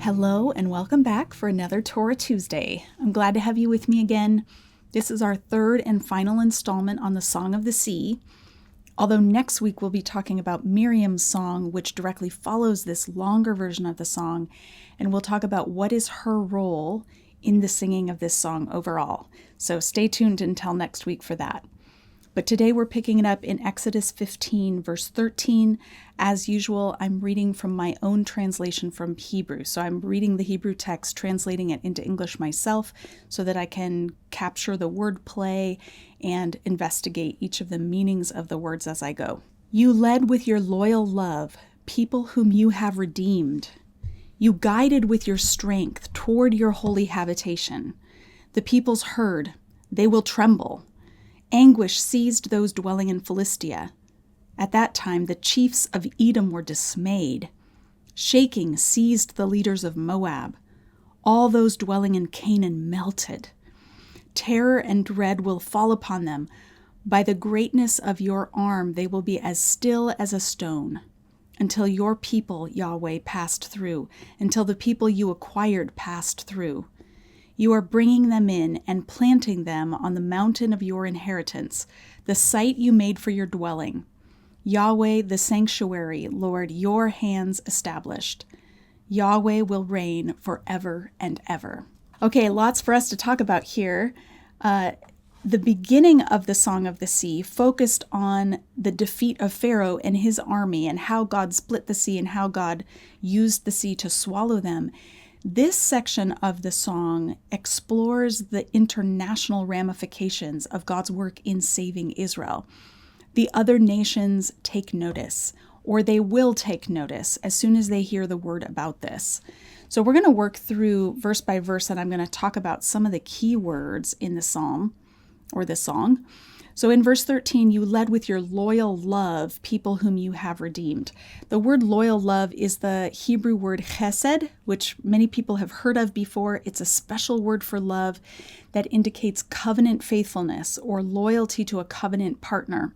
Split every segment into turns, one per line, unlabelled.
Hello and welcome back for another Torah Tuesday. I'm glad to have you with me again. This is our third and final installment on the Song of the Sea. Although next week we'll be talking about Miriam's song, which directly follows this longer version of the song, and we'll talk about what is her role in the singing of this song overall. So stay tuned until next week for that. But today we're picking it up in Exodus 15, verse 13. As usual, I'm reading from my own translation from Hebrew. So I'm reading the Hebrew text, translating it into English myself so that I can capture the wordplay and investigate each of the meanings of the words as I go. You led with your loyal love people whom you have redeemed. You guided with your strength toward your holy habitation. The peoples heard, they will tremble. Anguish seized those dwelling in Philistia. At that time, the chiefs of Edom were dismayed. Shaking seized the leaders of Moab. All those dwelling in Canaan melted. Terror and dread will fall upon them. By the greatness of your arm, they will be as still as a stone. Until your people, Yahweh, passed through, until the people you acquired passed through. You are bringing them in and planting them on the mountain of your inheritance, the site you made for your dwelling. Yahweh, the sanctuary, Lord, your hands established. Yahweh will reign forever and ever. Okay, lots for us to talk about here. The beginning of the Song of the Sea focused on the defeat of Pharaoh and his army and how God split the sea and how God used the sea to swallow them. This section of the song explores the international ramifications of God's work in saving Israel. The other nations take notice, or they will take notice as soon as they hear the word about this. So we're going to work through verse by verse, and I'm going to talk about some of the key words in the psalm or the song. So in verse 13, you led with your loyal love people whom you have redeemed. The word loyal love is the Hebrew word chesed, which many people have heard of before. It's a special word for love that indicates covenant faithfulness or loyalty to a covenant partner.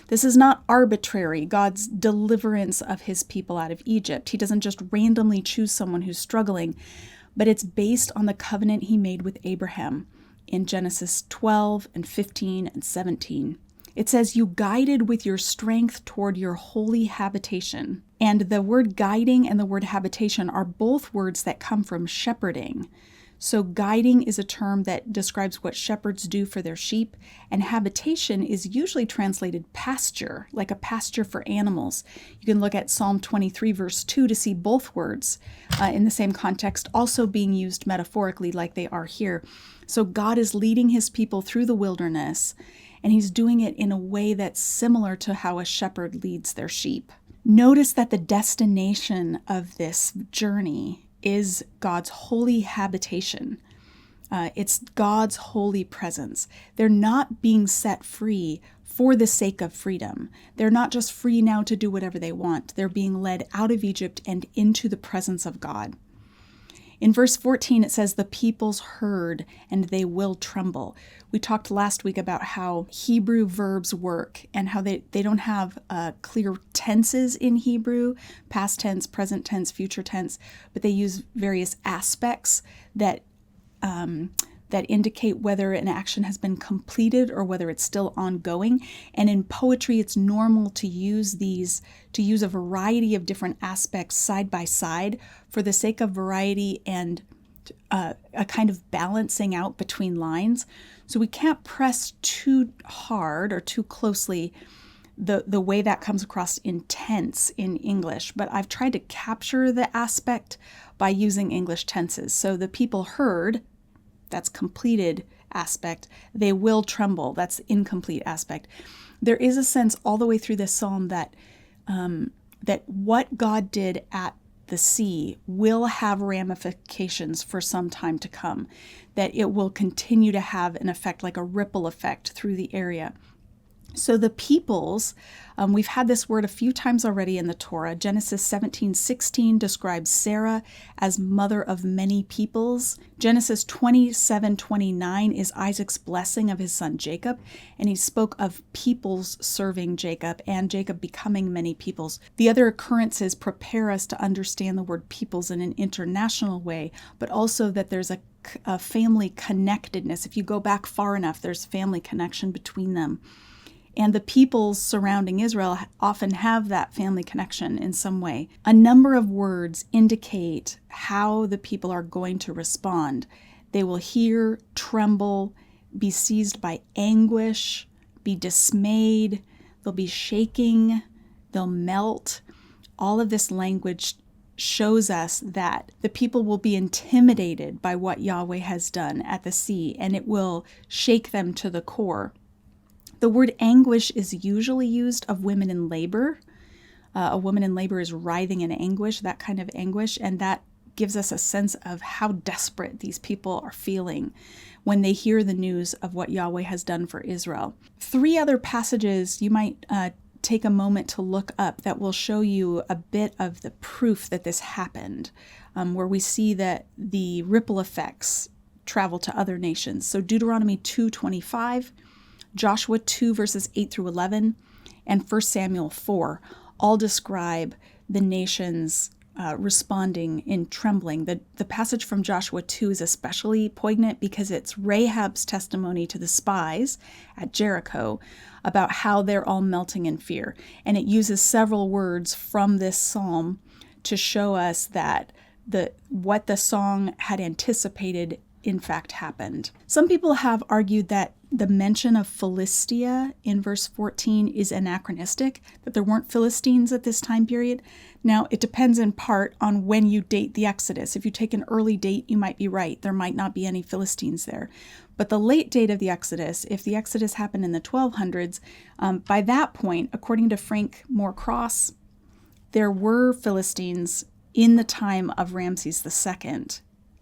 This is not arbitrary, God's deliverance of his people out of Egypt. He doesn't just randomly choose someone who's struggling, but it's based on the covenant he made with Abraham in Genesis 12 and 15 and 17. It says, you guided with your strength toward your holy habitation. And the word guiding and the word habitation are both words that come from shepherding. So guiding is a term that describes what shepherds do for their sheep, and habitation is usually translated pasture, like a pasture for animals. You can look at Psalm 23, verse 2 to see both words in the same context, also being used metaphorically like they are here. So God is leading his people through the wilderness, and he's doing it in a way that's similar to how a shepherd leads their sheep. Notice that the destination of this journey is God's holy habitation. It's God's holy presence. They're not being set free for the sake of freedom. They're not just free now to do whatever they want. They're being led out of Egypt and into the presence of God. In verse 14, it says, the peoples heard and they will tremble. We talked last week about how Hebrew verbs work and how they don't have clear tenses in Hebrew, past tense, present tense, future tense, but they use various aspects that indicate whether an action has been completed or whether it's still ongoing. And in poetry, it's normal to use a variety of different aspects side by side for the sake of variety and a kind of balancing out between lines. So we can't press too hard or too closely the way that comes across in tense in English, but I've tried to capture the aspect by using English tenses. So the people heard, that's completed aspect. They will tremble, that's incomplete aspect. There is a sense all the way through this psalm that what God did at the sea will have ramifications for some time to come, that it will continue to have an effect like a ripple effect through the area. So the peoples, we've had this word a few times already in the Torah. Genesis 17:16 describes Sarah as mother of many peoples. Genesis 27:29 is Isaac's blessing of his son Jacob, and he spoke of peoples serving Jacob and Jacob becoming many peoples. The other occurrences prepare us to understand the word peoples in an international way, but also that there's a family connectedness. If you go back far enough, there's family connection between them. And the peoples surrounding Israel often have that family connection in some way. A number of words indicate how the people are going to respond. They will hear, tremble, be seized by anguish, be dismayed, they'll be shaking, they'll melt. All of this language shows us that the people will be intimidated by what Yahweh has done at the sea, and it will shake them to the core. The word anguish is usually used of women in labor. A woman in labor is writhing in anguish, that kind of anguish, and that gives us a sense of how desperate these people are feeling when they hear the news of what Yahweh has done for Israel. 3 other passages you might take a moment to look up that will show you a bit of the proof that this happened, where we see that the ripple effects travel to other nations. So Deuteronomy 2:25, Joshua 2 verses 8 through 11, and 1 Samuel 4 all describe the nations responding in trembling. The passage from Joshua 2 is especially poignant because it's Rahab's testimony to the spies at Jericho about how they're all melting in fear. And it uses several words from this psalm to show us that what the song had anticipated in fact happened. Some people have argued that the mention of Philistia in verse 14 is anachronistic, that there weren't Philistines at this time period. Now, it depends in part on when you date the Exodus. If you take an early date, you might be right. There might not be any Philistines there. But the late date of the Exodus, if the Exodus happened in the 1200s, by that point, according to Frank Moore-Cross, there were Philistines in the time of Ramses II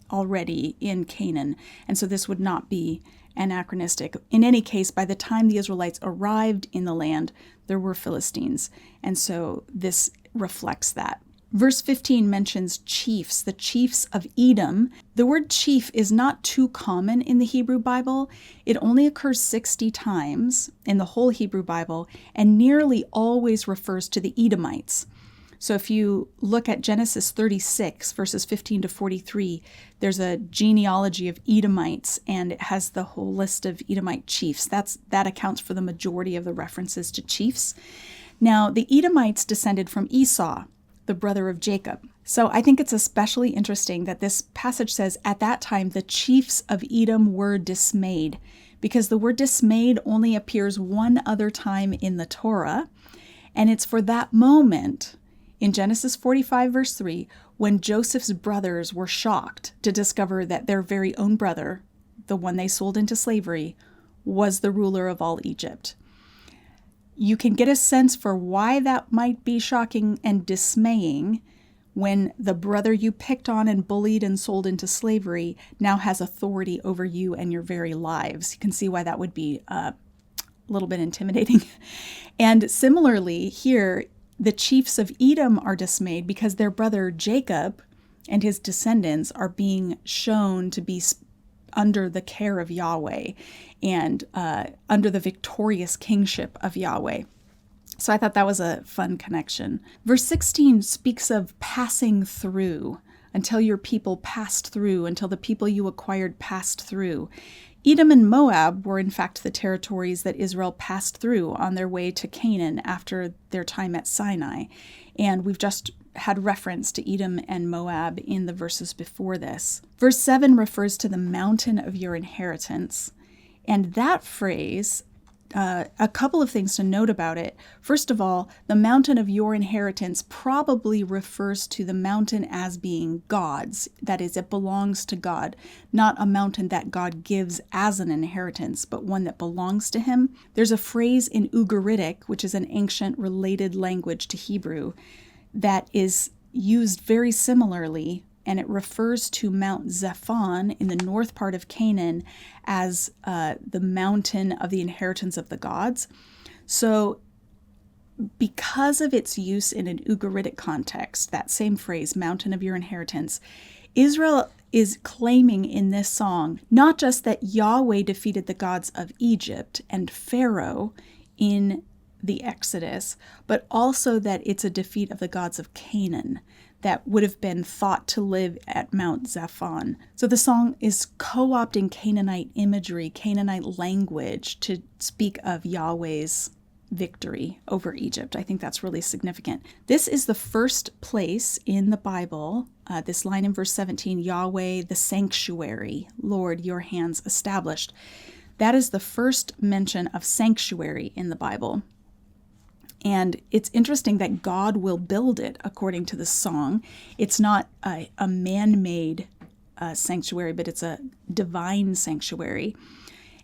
already in Canaan. And so this would not be anachronistic. In any case, by the time the Israelites arrived in the land, there were Philistines. And so this reflects that. Verse 15 mentions chiefs, the chiefs of Edom. The word chief is not too common in the Hebrew Bible. It only occurs 60 times in the whole Hebrew Bible and nearly always refers to the Edomites. So if you look at Genesis 36, verses 15 to 43, there's a genealogy of Edomites, and it has the whole list of Edomite chiefs. That accounts for the majority of the references to chiefs. Now, the Edomites descended from Esau, the brother of Jacob. So I think it's especially interesting that this passage says, at that time, the chiefs of Edom were dismayed, because the word dismayed only appears one other time in the Torah, and it's for that moment in Genesis 45, verse 3, when Joseph's brothers were shocked to discover that their very own brother, the one they sold into slavery, was the ruler of all Egypt. You can get a sense for why that might be shocking and dismaying when the brother you picked on and bullied and sold into slavery now has authority over you and your very lives. You can see why that would be a little bit intimidating. And similarly, here, the chiefs of Edom are dismayed because their brother Jacob and his descendants are being shown to be under the care of Yahweh and under the victorious kingship of Yahweh. So I thought that was a fun connection. Verse 16 speaks of passing through, until your people passed through, until the people you acquired passed through. Edom and Moab were in fact the territories that Israel passed through on their way to Canaan after their time at Sinai. And we've just had reference to Edom and Moab in the verses before this. Verse 7 refers to the mountain of your inheritance. And that phrase, a couple of things to note about it. First of all, the mountain of your inheritance probably refers to the mountain as being God's. That is, it belongs to God, not a mountain that God gives as an inheritance, but one that belongs to him. There's a phrase in Ugaritic, which is an ancient related language to Hebrew, that is used very similarly, and it refers to Mount Zephon in the north part of Canaan as the mountain of the inheritance of the gods. So because of its use in an Ugaritic context, that same phrase, mountain of your inheritance, Israel is claiming in this song not just that Yahweh defeated the gods of Egypt and Pharaoh in the Exodus, but also that it's a defeat of the gods of Canaan that would have been thought to live at Mount Zaphon. So the song is co-opting Canaanite imagery, Canaanite language to speak of Yahweh's victory over Egypt. I think that's really significant. This is the first place in the Bible, this line in verse 17, Yahweh, the sanctuary, Lord, your hands established. That is the first mention of sanctuary in the Bible. And it's interesting that God will build it, according to the song. It's not a man-made sanctuary, but it's a divine sanctuary.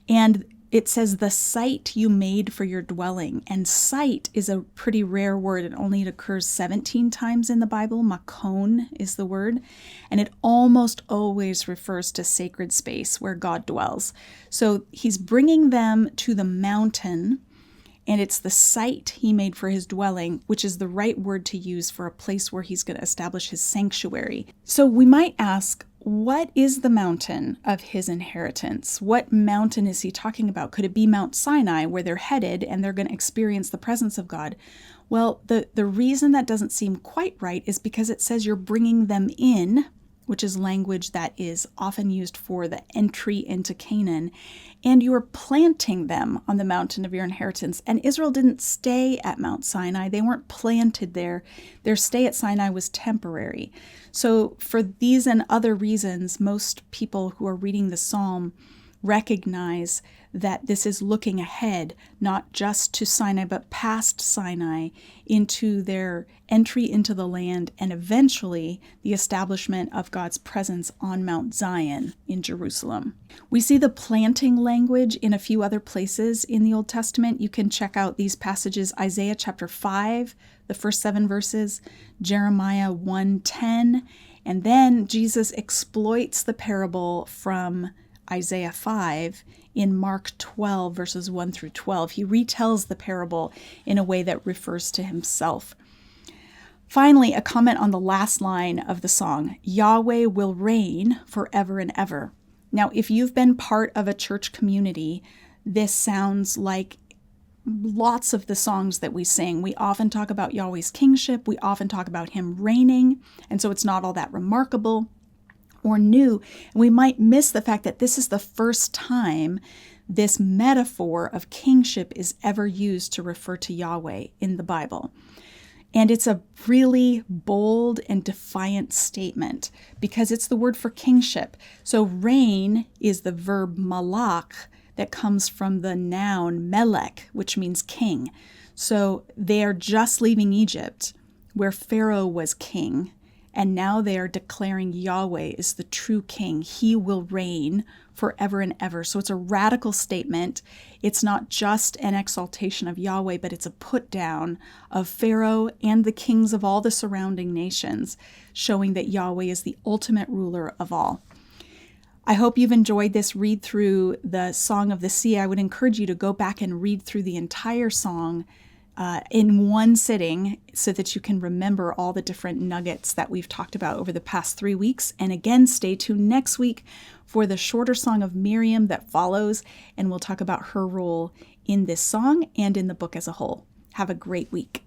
And it says, the site you made for your dwelling. And site is a pretty rare word. It only occurs 17 times in the Bible. Makon is the word. And it almost always refers to sacred space where God dwells. So he's bringing them to the mountain, and it's the site he made for his dwelling, which is the right word to use for a place where he's going to establish his sanctuary. So we might ask, what is the mountain of his inheritance? What mountain is he talking about? Could it be Mount Sinai, where they're headed and they're going to experience the presence of God? Well, the reason that doesn't seem quite right is because it says you're bringing them in, which is language that is often used for the entry into Canaan, and you are planting them on the mountain of your inheritance. And Israel didn't stay at Mount Sinai. They weren't planted there. Their stay at Sinai was temporary. So for these and other reasons, most people who are reading the psalm recognize that this is looking ahead, not just to Sinai, but past Sinai, into their entry into the land and eventually the establishment of God's presence on Mount Zion in Jerusalem. We see the planting language in a few other places in the Old Testament. You can check out these passages, Isaiah chapter 5, the first 7 verses, Jeremiah 1:10, and then Jesus exploits the parable from Isaiah 5 in Mark 12, verses 1 through 12. He retells the parable in a way that refers to himself. Finally, a comment on the last line of the song, Yahweh will reign forever and ever. Now, if you've been part of a church community, this sounds like lots of the songs that we sing. We often talk about Yahweh's kingship. We often talk about him reigning, and so it's not all that remarkable or new. And we might miss the fact that this is the first time this metaphor of kingship is ever used to refer to Yahweh in the Bible. And it's a really bold and defiant statement because it's the word for kingship. So reign is the verb malach that comes from the noun melech, which means king. So they are just leaving Egypt, where Pharaoh was king, and now they are declaring Yahweh is the true king. He will reign forever and ever. So it's a radical statement. It's not just an exaltation of Yahweh, but it's a put down of Pharaoh and the kings of all the surrounding nations, showing that Yahweh is the ultimate ruler of all. I hope you've enjoyed this read through the Song of the Sea. I would encourage you to go back and read through the entire song in one sitting so that you can remember all the different nuggets that we've talked about over the past 3 weeks. And again, stay tuned next week for the shorter song of Miriam that follows, and we'll talk about her role in this song and in the book as a whole. Have a great week.